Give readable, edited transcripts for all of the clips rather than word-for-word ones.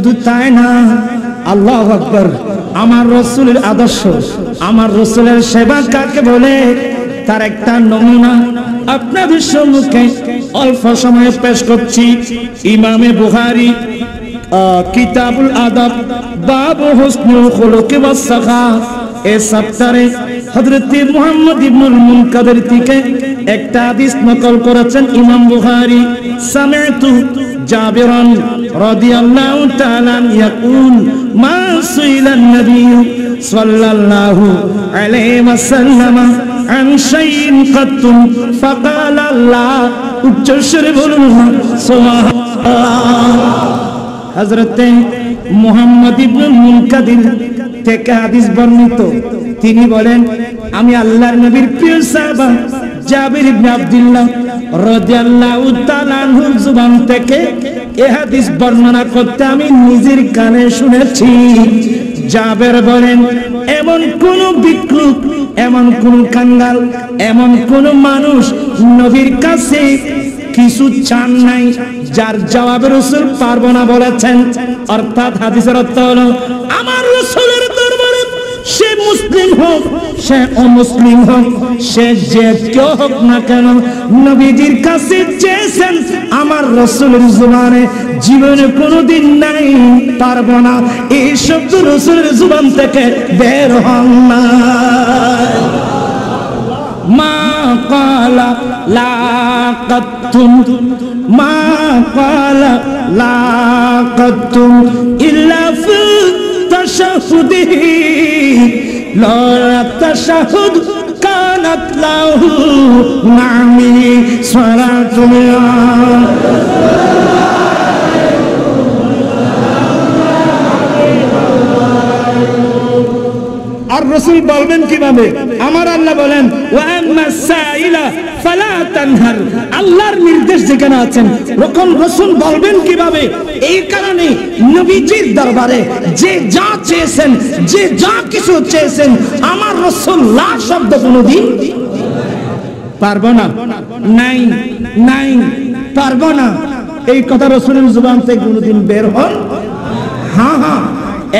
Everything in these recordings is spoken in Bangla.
শুধু তাই না, আল্লাহু আকবার, আমার রাসূলের আদর্শ, আমার রাসূলের সেবা কাকে বলে তার একটা নমুনা আপনাদের সম্মুখে অল্প সময়ে পেশ করছি। ইমামে বুখারী কিতাবুল আদাব বাবু হুসনুল খুলুকি ওয়াস সাখা এই চ্যাপ্টারে হযরত মুহাম্মদ ইবনুল মুনকাদির থেকে একটা হাদিস নকল করেছেন ইমাম বুখারী। সামি'তু জাবিরান রাদিয়াল্লাহু তাআলা ইয়াকুল মা সুইলান নবী সাল্লাল্লাহু আলাইহি ওয়াসাল্লাম আন শাইইন কাত্তুন ফাকালা আল্লাহ, উচ্চ স্বরে বলুন সুবহানাল্লাহ। হযরত মুহাম্মদ ইবনুল মুনকাদির থেকে হাদিস বর্ণিত, তিনি বলেন আমি আল্লাহর নবীর প্রিয় সাহাবা জাবির ইবনে আব্দুল্লাহ রাদিয়াল্লাহু তাআলা আনহুর জবান থেকে এই হাদিস বর্ণনা করতে আমি নিজের কানে শুনেছি। জাবের বলেন এমন কোন ভিক্ষুক, এমন কোন কাঙ্গাল, এমন কোন মানুষ নবীর কাছে কিছু চান নাই যার জবাবে রাসূল পারবো না বলেছেন। অর্থাৎ হাদিসের অর্থ হলো আমার রাসূলের দরবারে সে মুসলিম হোক, সে অমুসলিম হোক, সে যে কেউ হোক না কেন, নবীজির কাছে চেয়েছেন আমার রাসূলের জবানে জীবনে কোনোদিন নাই পারবো না, এই শব্দ রাসূলের জবান থেকে বের হন না। মা ক্বালা লা কাতুম, মা ক্বালা লা কাতুম ইল্লা ফি তাশাহুদিহি লওলা তাশাহুদ কানাত লাহু নামি সালাতুল্লাহ। আর রাসূল বলবেন কিভাবে? আমার আল্লাহ বলেন ওয়া আম্মা সাইলা ফালা তানহার, আল্লাহর নির্দেশ যেখানে আছেন তখন রাসূল বলবেন কিভাবে? এই কারণে নবীজির দরবারে যে যা চেয়েছেন, যে যা কিছু চেয়েছেন, আমার রাসূল লা শব্দ কোনোদিন পারবো না, নাই নাই পারবো না, এই কথা রাসূলের জবান থেকে কোনোদিন বের হয়? হ্যাঁ হ্যাঁ,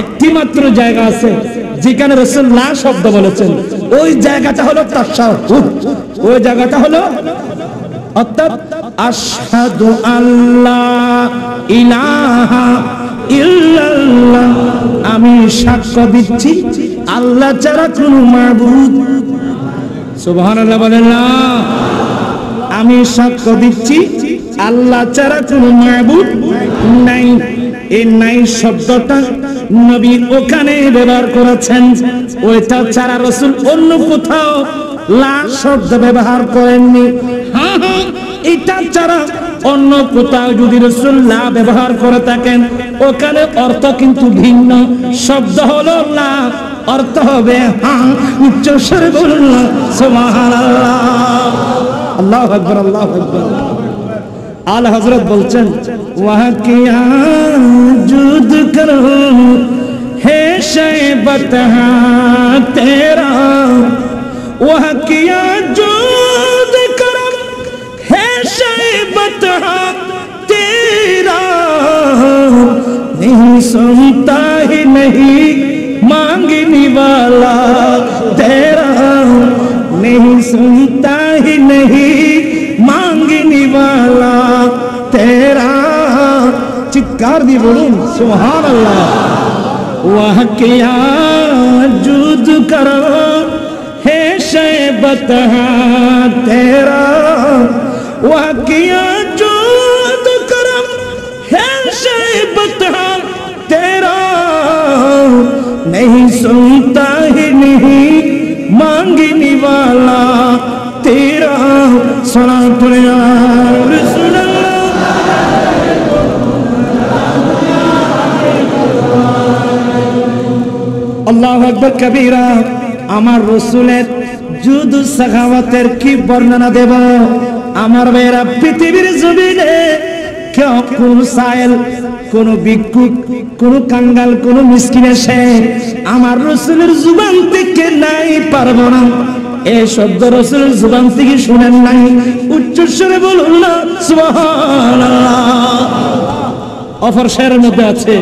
একটি মাত্র জায়গা আছে যেখানে রাসূল লা শব্দ বলেছেন, ওই জায়গাটা হলো তাশাহুদ, ওই জায়গাটা হলো অর্থাৎ আশহাদু আল্লা ইলাহা ইল্লাল্লাহ, আমি সাক্ষ্য দিচ্ছি আল্লাহ ছাড়া কোনো মাবুদ, সুবহানাল্লাহ বলেন না, আমি সাক্ষ্য দিচ্ছি আল্লাহ ছাড়া কোনো মাবুদ নাই। এই নাই শব্দটা নবী ওখানে ব্যবহার করেছেন, ওইটা ছাড়া রাসূল অন্য কোথাও লা শব্দ ব্যবহার করেননি। হ্যাঁ হ্যাঁ, এটা ছাড়া অন্য কোথাও যদি রাসূল লা ব্যবহার করে থাকেন, ওখানে অর্থ কিন্তু ভিন্ন, শব্দ হলো লা, অর্থ হবে হ্যাঁ। উচ্চ স্বরে বলুন সুবহানাল্লাহ, আল্লাহু আকবার, আল্লাহু আকবার। আলা হযরত বলছেন ওয়া কিয়া জুদ করো হে শৈবত তেরা, ওয়া কিয়া জুদ করো হে শৈবত তেরা, नहीं सुनता ही नहीं मांगने वाला तेरा, नहीं सुनता ही नहीं मांगने वाला तेरा। चित्कार दी बोलूं सुभान अल्लाह। वह क्या जुद करो है शैबत तेरा, वह क्या जुद करो है शैबत तेरा, नहीं सुनता ही नहीं मांगने वाला तेरा। सलातुल या रसूल আল্লাহু আকবার কবীরা। আমার রাসূলের জুদ সাখাওয়াতের কি বর্ণনা দেব আমার ভাইরা? পৃথিবীর জমিনে কেউ কোন সাইল, কোন ভিক্ষুক, কোন কাঙ্গাল, কোন মিসকিন এসে আমার রাসূলের জুবান থেকে নাই পারবো না, এই শব্দ রাসূলের জুবান থেকে শুনেন নাই, উচ্চ স্বরে বলুন না সুবহানাল্লাহ। অফর শেরের মধ্যে আছে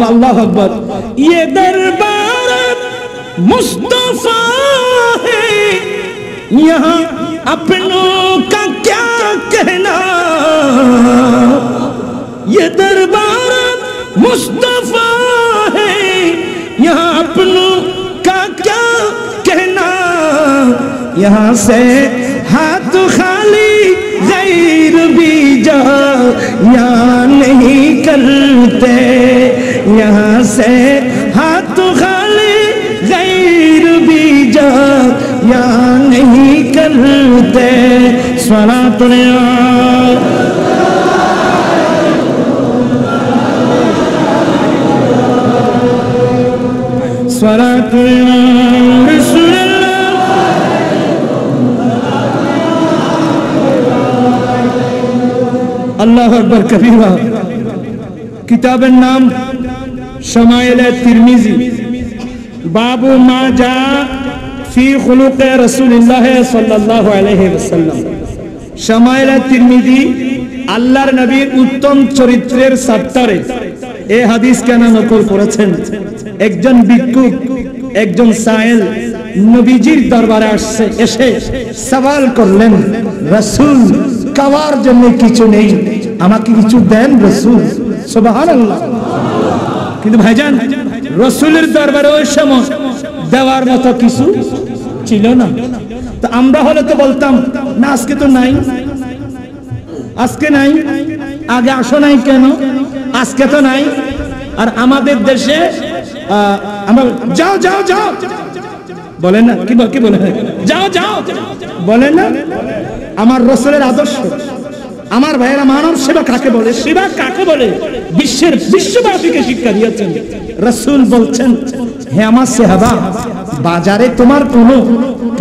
আল্লাহু আকবার ये दरबार मुस्तफा है यहाँ अपनों का क्या कहना ये दरबार मुस्तफा है यहाँ अपनों का क्या कहना यहाँ से हाथ खाली गैर भी जा यहाँ नहीं करते यहाँ से हाथ खाली गैर भी जा यहाँ नहीं करते स्वलातुल अल्लाह अकबर कबीरा किताबेर नाम शमाइल तिरमिजी बाबू मा जा फी खुलुक़े रसूलिल्लाह सल्लल्लाहु अलैहि वसल्लम शमाइल तिरमिजी আল্লাহর নবীর উত্তম চরিত্রের চ্যাপ্টারে এই হাদিস কেন নকল করেছেন একজন ভিক্ষুক একজন সায়েল নবীজির দরবারে আসছে এসে সওয়াল করলেন রাসূল খাওয়ার জন্য কিছু নেই আমাকে কিছু দেন রাসূল সুবহানাল্লাহ কিন্তু ভাইজান রাসূলের দরবারে ওই সময় দেওয়ার মতো কিছু ছিল না তো আমরা হলে তো বলতাম না আজকে তো নাই আজকে নাই আগে আসো নাই কেন আজকে তো নাই আর আমাদের দেশে আমরা যাও যাও যাও বলেন না কি বলে যাও যাও বলেন না আমার রাসূলের আদর্শ আমার ভাইয়েরা মানব সেবা কাকে বলে সেবা কাকে বলে বিশ্ববাসীকে শিক্ষা দিয়েছেন রাসূল বলছেন হে আমার সাহাবা বাজারে তোমার কোনো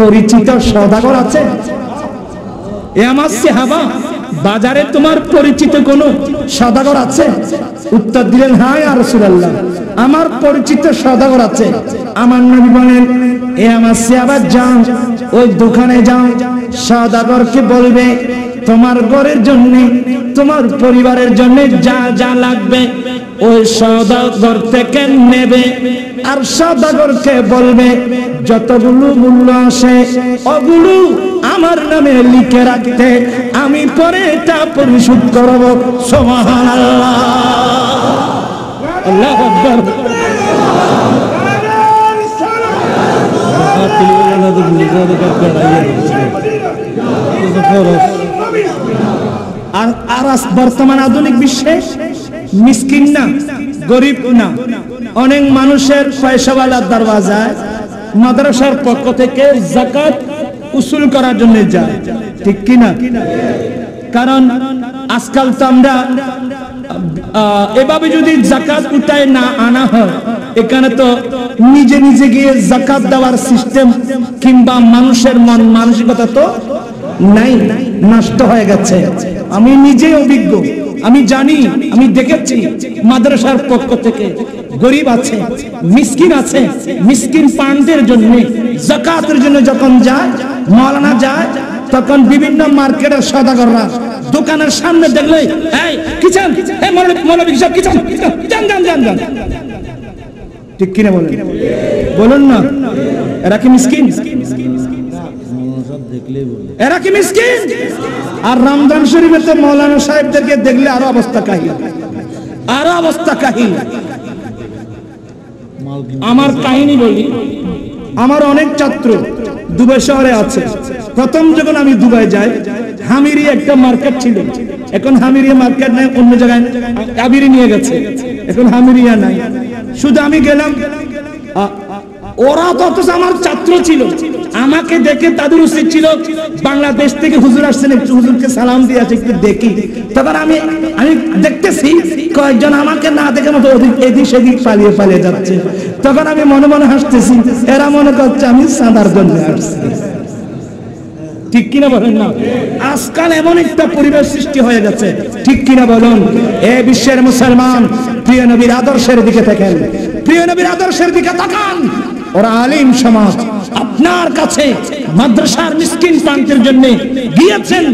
পরিচিত সওদাগর আছে হে আমার সাহাবা বাজারে তোমার পরিচিত কোনো সওদাগর আছে উত্তর দিলেন হ্যাঁ ইয়া রাসূলুল্লাহ আমার পরিচিত সওদাগর আছে আমার নবী বলেন এ আমার সাহাবা যাও ওই দোকানে যাও সওদাগরকে বলবে তোমার ঘরের জন্য তোমার পরিবারের জন্য যা যা লাগবে ওই সওদাগর থেকে নেবে আর সওদাগরকে বলবে যতগুলো মূল্য আসে ওগুলো আমার নামে লিখে রাখতে আমি পরে এটা পরিশোধ করব সুবহানাল্লাহ আল্লাহু আকবার আর বর্তমান আধুনিক বিশ্বে মিসকিন না গরিব না অনেক মানুষের পয়সাওয়ালার দরওয়াজায় মাদ্রাসার পক্ষ থেকে যাকাত উসুল করার জন্য যায় ঠিক কি না কারণ আজকাল তো আমরা এভাবে যদি যাকাত উঠায় না আনা হয় এখানে তো নিজে নিজে গিয়ে যাকাত দেওয়ার সিস্টেম কিংবা মানুষের মন মানসিকতা তো নাই নষ্ট হয়ে গেছে আমি নিজে অভিজ্ঞ আমি জানি আমি দেখেছি মাদ্রাসার পক্ষ থেকে গরিব আছে মিসকিন আছে মিসকিন পানদের জন্য যাকাতের জন্য যখন যায় মাওলানা যায় তখন বিভিন্ন মার্কেটের সওদাগররা দোকানের সামনে দেখলে এই কি চান এই মৌলভী সাহেব কি চান জান জান জান ঠিক কি না বলুন না এরা কি মিসকিন এরা কি মিসকিন আর রমজান শরীফে তো মাওলানা সাহেবদেরকে দেখলে আরো অবস্থা কাহিল আমার কাহিনী বলি আমার অনেক ছাত্র দুবাই শহরে আছে প্রথম যখন আমি দুবাই যাই হামিরি একটা মার্কেট ছিল এখন হামিরিয়া মার্কেট নাই অন্য জায়গায় আবিরি নিয়ে গেছে এখন হামিরিয়া নাই শুধু আমি গেলাম ওরা তো আমার ছাত্র ছিল আমাকে দেখে তাদের উচিত ছিল বাংলাদেশ থেকে হুজুর আসছেন একটু হুজুরকে সালাম দিয়ে আছে একটু দেখি তখন আমি দেখতেছি কয়েকজন আমাকে না দেখে মতো এদিক সেদিক পালিয়ে যাচ্ছে তখন আমি মনে মনে হাসতেছি এরা মনে করছে আমি সাদার জন্য আসছি ঠিক কিনা বলেন না আজকাল এমন একটা পরিবেশ সৃষ্টি হয়ে গেছে ঠিক কিনা বলুন এ বিশ্বের মুসলমান প্রিয় নবীর আদর্শের দিকে তাকান প্রিয় নবীর আদর্শের দিকে তাকান ওরা আলিম সমাজ আপনার কাছে মাদ্রাসার মিসকিন প্রান্তের জন্য গিয়েছেন,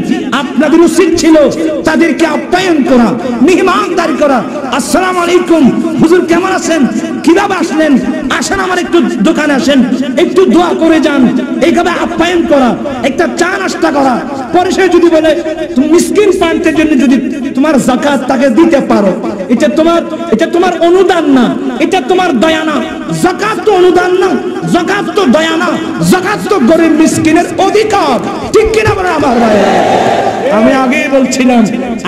আপনাদের উচিত ছিল তাদেরকে আপ্যায়ন করা, মেহমানদারি করা। আসসালামু আলাইকুম হুজুর, কেমন আছেন, কিভাবে আসলেন, আসেন আমার একটু দোকানে আসেন, একটু দোয়া করে যান, এইভাবে আপ্যায়ন করা, একটা চা নাস্তা করা। পরে সে যদি বলে তুমি মিসকিন প্রান্তের জন্য যদি তোমার যাকাত তাকে দিতে পারো, এটা তোমার অনুদান না, এটা তোমার দয়া না। যাকাত তো অনুদান না, যাকাত তো দয়া না, যাকাত তো গরিব মিসকিনের অধিকার। ঠিক কিনা বলেন আমার ভাই? আমি আগেই বলছিলাম,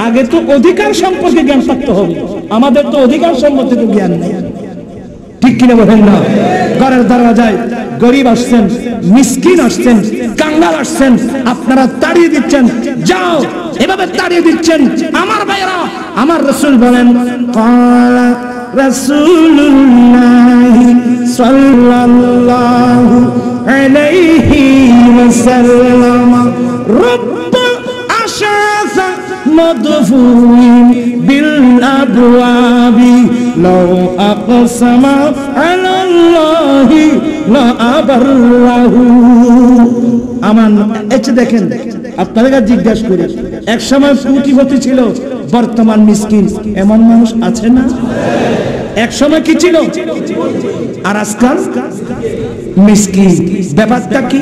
আগে তো অধিকার সম্পর্কে জ্ঞান থাকতে হবে, আমাদের তো অধিকার সম্পর্কে তো জ্ঞান নেই। ঠিক কিনা বলেন না? ঘরের দরজায় গরিব আসছেন, মিসকিন আসছেন, কাঙ্গাল আসছেন, আপনারা তাড়িয়ে দিচ্ছেন, যাও এভাবে তাড়িয়ে দিচ্ছেন। আমার ভাইরা, আমার রাসূল বলেন, ক্বালা রাসূলুল্লাহ সাল্লাল্লাহু আলাইহি ওয়াসাল্লাম, রব্বা আশাসা মদফুইন বিল আবওয়াবি লাউ আকসামা আলাল্লাহি লা আবাররাহু। আমান এসে দেখেন, আপনাদের কাছে জিজ্ঞাসা করি, এক সময় কোটিপতি ছিল, বর্তমান মিসকিন, এমন মানুষ আছে না? এক সময় কি ছিল আর আজকাল মিসকিন। ব্যাপারটা কি?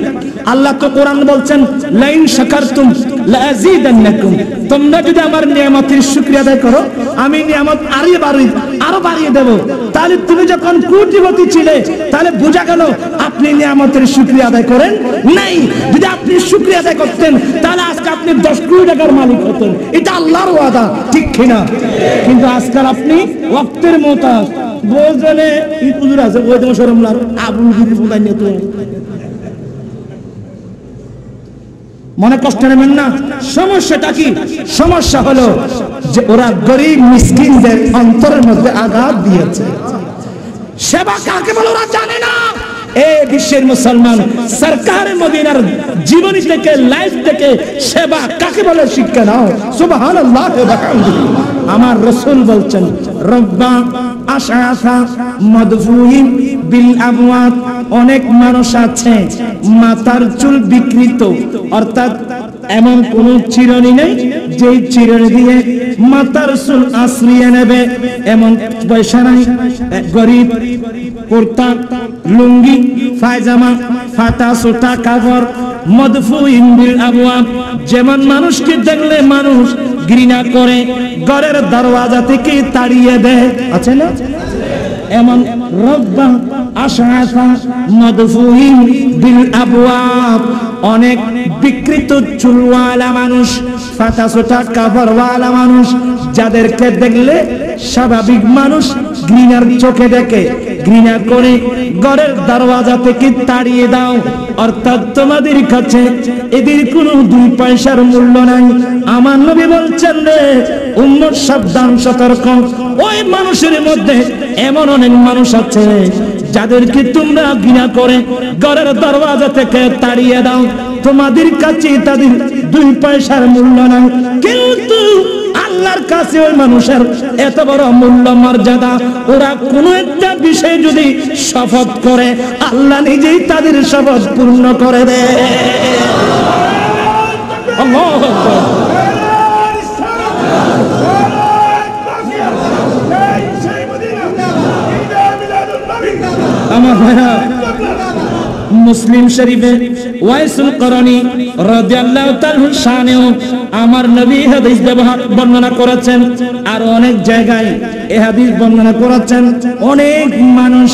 আল্লাহ তো কোরআন বলছেন, লাইন শাকারতুম লাযীদান্নাকুম, তোমরা যদি আমার নিয়ামতের শুকরিয়া আদায় করো, আমি নিয়ামত আরো বাড়িয়ে দেব। তাহলে তুমি যখন কোটিপতি ছিলে, তাহলে বোঝা গেল আপনি নিয়ামতের শুকরিয়া আদায় করেন নাই। যদি আপনি শুকরিয়া আদায় করতেন, তাহলে আজকে আপনি 10 কোটি টাকার মালিক হতেন। এটা আল্লাহর ওয়াদা, ঠিক কিনা? কিন্তু আজকাল আপনি ওয়াক্তের মুহতাজ, বলজনে এই হুজুর আছে ওই তোমার শরম লাগ আবুল গিরি বুঝাই নিয়ে তো মনে কষ্ট নেবেন না। সমস্যাটা কি? সমস্যা হলো যে ওরা গরিব মিসকিনদের অন্তরের মধ্যে আঘাত দিয়েছে। সেবা কাকে বলে ওরা জানে না। এই বিশ্বের মুসলমান সরকার মদিনার জীবনী থেকে, লাইফ থেকে সেবা কাকে বলে শিক্ষা নাও। সুবহানাল্লাহ ওয়া বিহামদিহি। আমার রাসূল বলছেন, রব্বা আশআসা মাদফুইন বিল আবওয়াব, অনেক মানুষ আছে মাথার চুল বিকৃত, অর্থাৎ এমন কোন চিরুনি নেই যে চিরুনি দিয়ে মাথার চুল আশ্রিয়ে নেবে, এমন পয়সা নাই। গরিব, কুর্তা, লুঙ্গি, পায়জামা, ফাটা সোটা কাপড়, মদফুইন বিল আবওয়াব, যেমন মানুষকে দেখলে মানুষ ঘৃণা করে, ঘরের দরওয়াজা থেকে তাড়িয়ে দেয়, আছে না এমন? রব্বা আশআসা মাদফুইন বিল আবওয়াব, অনেক বিকৃত চুলওয়ালা মানুষ, ফাটা ছোটা কাপড়ওয়ালা মানুষ, যাদেরকে দেখলে স্বাভাবিক মানুষ ঘৃণার চোখে দেখে, ঘৃণা করে ঘরের দরওয়াজা থেকে তাড়িয়ে দাও। অর্থাৎ তোমাদের কাছে এদের কোনো 2 পয়সার মূল্য নাই। আমার নবী বলছেন রে উম্মত সাবধান, সতর্ক। ওই মানুষের মধ্যে এমন অনেক মানুষ আছে যাদেরকে তোমরা ঘৃণা করে ঘরের দরওয়াজা থেকে তাড়িয়ে দাও, তোমাদের কাছে তাদের 2 পয়সার মূল্য নাই। কিন্তু আল্লাহর কাছে ওই মানুষের এত বড় মূল্য মর্যাদা, ওরা কোনো একটা বিষয় যদি শপথ করে, আল্লাহ নিজেই তাদের শপথ পূর্ণ করে দেয়। আল্লাহু আকবার। আমার ভাইরা, মুসলিম শরীফে ওয়াইসুল করনি রাদিয়াল্লাহু তাআলা শানেও আমার নবী হাদিস বর্ণনা করেছেন, আর অনেক জায়গায় এই হাদিস বর্ণনা করেছেন। অনেক মানুষ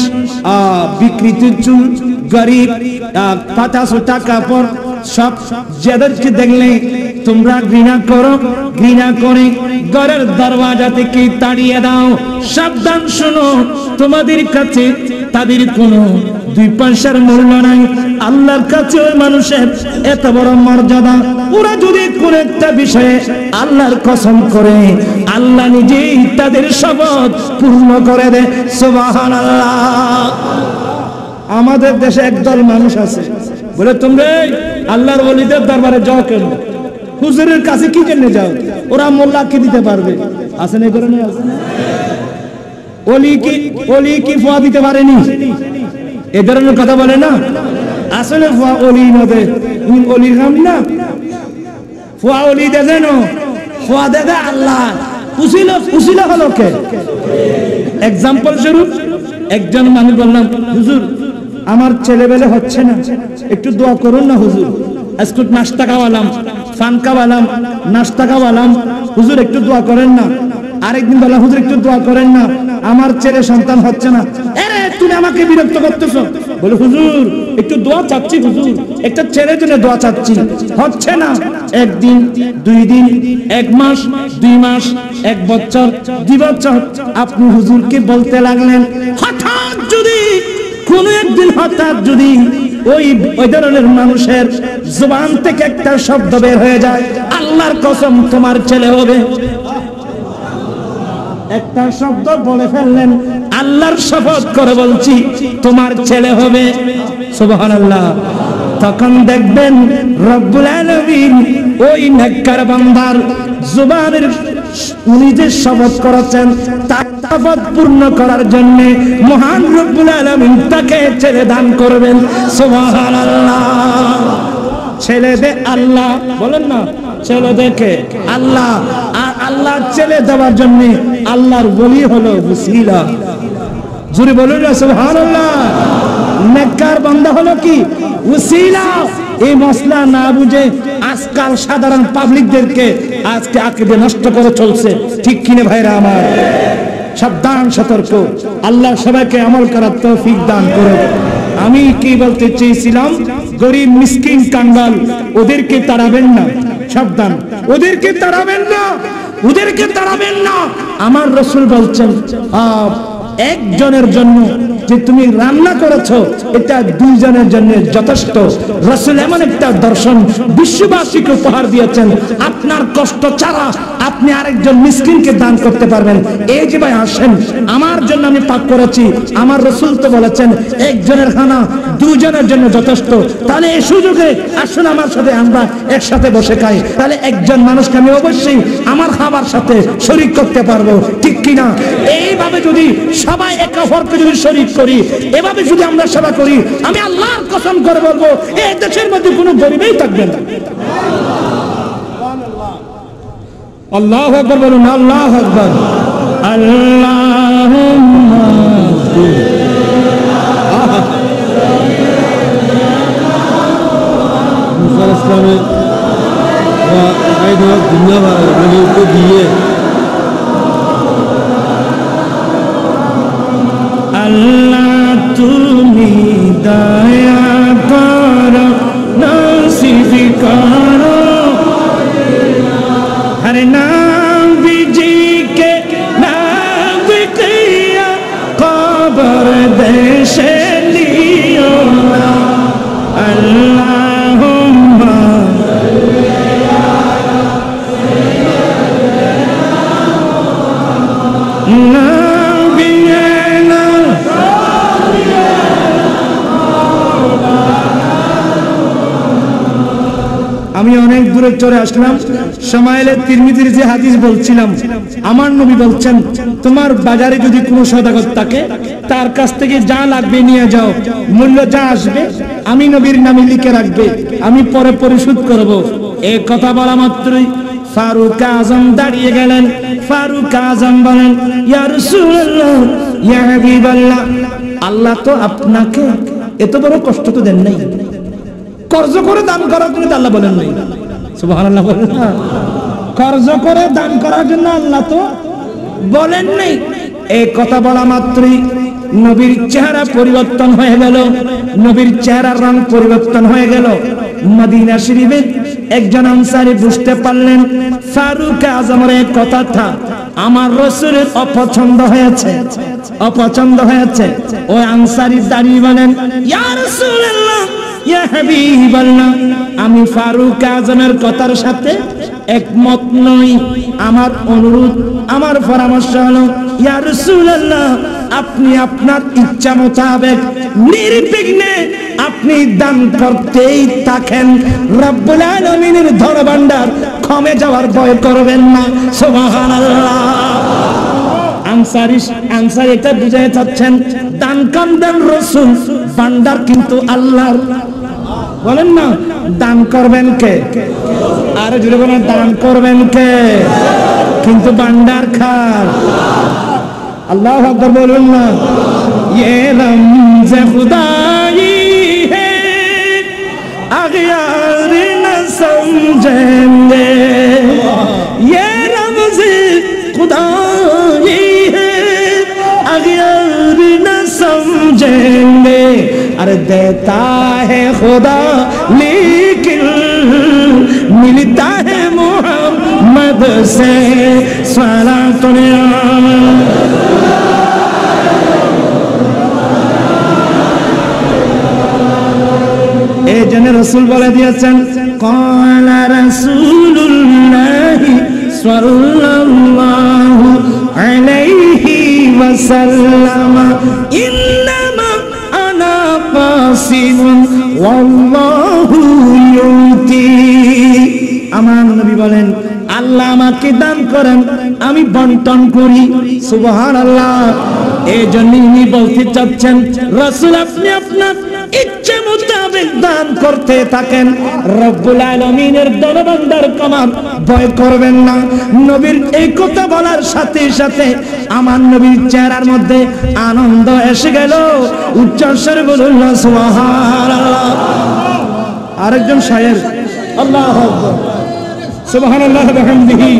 বিকৃত চুল, গরিব, পাতা ছোটা কাপড়, সব যাদেরকে দেখলে তোমরা ঘৃণা করো, ঘৃণা করে ঘরের দরওয়াজা থেকে তাড়িয়ে দাও। সাবধান শোনো, তোমাদের কাছে তাদের কোনো 2 পয়সার মূল্য নাই। আল্লাহর কাছে ওই মানুষের এত বড় মর্যাদা, ওরা যদি কোন একটা বিষয়ে আল্লাহর কসম করে, আল্লাহ নিজেই তাদের শপথ পূর্ণ করে দেয়। সুবহানাল্লাহ। আমাদের দেশে একদল মানুষ আছে বলে, তোমরা আল্লাহর ওলিদের দরবারে যাও কেন, হুজুরের কাছে কি জন্য যাও? ওরা মোল্লাকে দিতে পারবে। আছে না? করে আছে না? ওলি কি ফুয়া দিতে পারেনি? এ ধরনের কথা বলে না। আসলে ফুয়া অলি নদে অলি কাম না, ফুয়া অলি দেখে না, ফুয়া দেখে আল্লাহ। উসিলা হলো কে? এক্সাম্পল স্বরূপ একজন মানুষ বললাম, হুজুর আমার ছেলেবেলে হচ্ছে না, একটু দোয়া করুন না হুজুর। আজকে নাস্তা খাওয়ালাম, ফান খাওয়ালাম, নাস্তা খাওয়ালাম, হুজুর একটু দোয়া করেন না। আরেকদিন বললাম, হুজুর একটু দোয়া করেন না, আমার ছেলে সন্তান হচ্ছে না। আরে তুমি আমাকে বিরক্ত করতেছো। বলে হুজুর একটু দোয়া চাচ্ছি, হুজুর একটা ছেলের জন্য দোয়া চাচ্ছি, হচ্ছে না। একদিন, 2 দিন, 1 মাস, 2 মাস, 1 বছর, 2 বছর আপনি হুজুরকে বলতে লাগলেন। হঠাৎ যদি কোন একদিন হঠাৎ যদি ওই ধরনের মানুষের জবান থেকে একটা শব্দ বের হয়ে যায়, আল্লাহর কসম তোমার ছেলে হবে। একটা শব্দ বলে ফেললেন, আল্লাহর শপথ করে বলছি তোমার ছেলে হবে। সুবহানাল্লাহ। তখন দেখবেন রব্বুল আলামিন ওই নেককার বান্দার জবানের উনি যে শপথ করেছেন তার শপথ পূর্ণ করার জন্য মহান রব্বুল আলামিন তাকে ছেলে দান করবেন। সুবহানাল্লাহ। ছেলে দে আল্লাহ, বলেন না ছেলে দেখে আল্লাহ। আর আল্লাহ ছেলে দেওয়ার জন্য আল্লাহর ওলি হলো ওসিলা। জোরে বলুন না সুবহানাল্লাহ। নেককার বান্দা হলো কি? ওসিলা। এই মসলা না বুঝে আজকাল সাধারণ পাবলিকদেরকে আজকে আকীদা নষ্ট করে চলছে, ঠিক কিনা ভাইরা আমার? সাবধান, সতর্ক। আল্লাহ সবাইকে আমল করার তৌফিক দান করুন। আমি কি বলতে চেয়েছিলাম, গরিব মিসকিন কাঙ্গাল ওদেরকে তাড়াবেন না, সাবধান, ওদেরকে তাড়াবেন না, ওদেরকে তাড়াবেন না। আমার রাসূল বলছেন একজনের জন্য যে তুমি রান্না করেছো এটা 2 জনের জন্য যথেষ্ট। রাসূল এমন একটা দর্শন বিশ্ববাসীকে উপহার দিয়েছেন, আপনার কষ্ট ছাড়া আপনি আরেকজন মিসকিনকে দান করতে পারবেন। এই যে ভাই আসেন, আমার জন্য আমি পাক করেছি, আমার রাসূল তো বলেছেন একজনের খানা 2 জনের জন্য যথেষ্ট। তাহলে এই সুযোগে আসুন আমার সাথে আমরা একসাথে বসে খাই, তাহলে একজন মানুষকে আমি অবশ্যই আমার খাবার সাথে শরীক করতে পারবো, ঠিক কিনা? এইভাবে যদি সবাই একে অপরকে যদি শরীক করি, এভাবে যদি আমরা সেবা করি, আমি আল্লাহর কসম করে বলবো এই দেশের মধ্যে কোনো গরিবই থাকবে না। আল্লাহু আকবার বলুন, আল্লাহু আকবার। আল্লাহুম্মা ইসলামে দুনিয়া দিয়ে আল্লাহ তুমি দয়া করো, নসিব করো হর নবী জি কে নবী কিয়া কবর দেশে লিও না। আল্লাহুম্মা আমি অনেক দূরে চলে আসলাম। শামাইলে তিরমিজির যে হাদিস বলছিলাম, আমার নবী বলছেন তোমার বাজারে যদি কোনো সওদাগর থাকে তার কাছ থেকে যা লাগবে নিয়ে যাও, মূল্য যা আসবে আমি নবীর নামে লিখে রাখবে, আমি পরে পরিশোধ করব। এই কথা বলা মাত্রই ফারুক আজম দাঁড়িয়ে গেলেন। ফারুক আজম বলেন, ইয়া রাসূলুল্লাহ, ইয়া হাবিবাল্লাহ, আল্লাহ তো আপনাকে এত বড় কষ্ট তো দেন নাই, কর্জ করে দান করার জন্য আল্লাহ বলেন নাই। সুবহানাল্লাহ বলেন না, কর্জ করে দান করার জন্য আল্লাহ তো বলেন নাই। এই কথা বলা মাত্রই নবীর চেহারা পরিবর্তন হয়ে গেল, নবীর চেহারার রং পরিবর্তন হয়ে গেল। মদিনা শরীফে একজন আনসারী বুঝতে পারলেন ফারুক আজমের এই কথাটা আমার রাসূলের অপছন্দ হয়েছে, অপছন্দ হয়েছে। ওই আনসারী দাঁড়িয়ে বলেন, ইয়া রাসূলুল্লাহ, ইয়া হাবিবাল্লাহ, আমি ফারুক আজমের কথার সাথে একমত নই। আমার অনুরোধ, আমার পরামর্শ হলো, ইয়া রাসূলুল্লাহ, আপনি আপনার ইচ্ছা মোতাবেক নির্বিঘ্নে আপনি দান করতেই থাকেন, রব্বুল আলামিনের ধনভাণ্ডার কমে যাওয়ার ভয় করবেন না। সুবহানাল্লাহ। আনসারি এটা বুঝাই চাচ্ছেন দান কাম দেন রাসূল, ভান্ডার কিন্তু আল্লাহর। বলেন না দান করবেন কে? আরে জুড়ে বলেন দান করবেন কে? কিন্তু ভান্ডার খার আল্লাহু আকবার বলুন না। ये रमज़ खुदाई है अग़यार न समझेंगे, ये रमज़ खुदाई है अग़यार न समझेंगे। अरे देता है खुदा लेकिन मिलता है मोहम्मद से सलातुन এই জন্য রাসূল বলে দিয়েছেন ক্বালা রাসূলুল্লাহ সাল্লাল্লাহু আলাইহি ওয়াসাল্লাম ইন্নামা আনা কাসিমুন ওয়াল্লাহু ইউতি। আমার নবী বলেন আল্লাহ আমাকে দান করেন, আমি বন্টন করি। সুবহানাল্লাহ। এই জন্য উনি বলতে চাচ্ছেন রাসূল আপনি আপনার ইচ্ছে মোতাবেক দান করতে থাকেন, রব্বুল আলামিনের দরবান্দার কমার ভয় করবেন না। নবীর এই কথা বলার সাথে সাথে আমার নবীর চেহারার মধ্যে আনন্দ এসে গেল। উচ্চস্বরে বলুন না সুবহানাল্লাহ। আরেকজন শায়ের আল্লাহু আকবার সুবহানাল্লাহ ওয়া বিহামদিহি।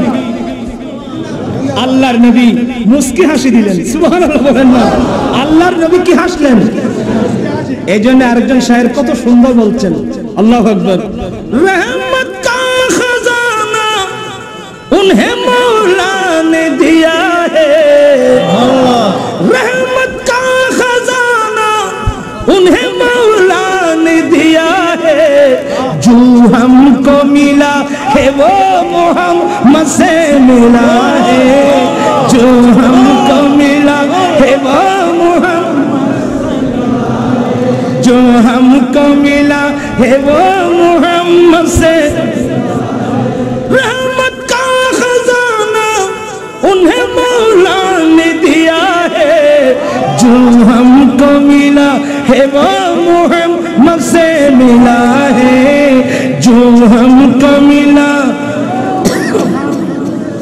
আল্লাহর নবী মুস্কি হাসি দিলেন। সুবহানাল্লাহ বলেন না। আল্লাহর নবী কি হাসলেন? এই জন্য আরেকজন শায়ের কত সুন্দর বলছেন আল্লাহু আকবার। रहमत का खजाना उन्हें मौला ने दिया है, रहमत का खजाना उन्हें मौला ने दिया है, जो हमको मिला है वो मोहम्मद से मिला है, जो हमको मिला है वो जो हमको मिला है वो मोहम्मद से। रहमत का खजाना उन्हें मौला ने दिया है, जो हमको मिला है वो मोहम्मद से मिला है, जो हमको मिला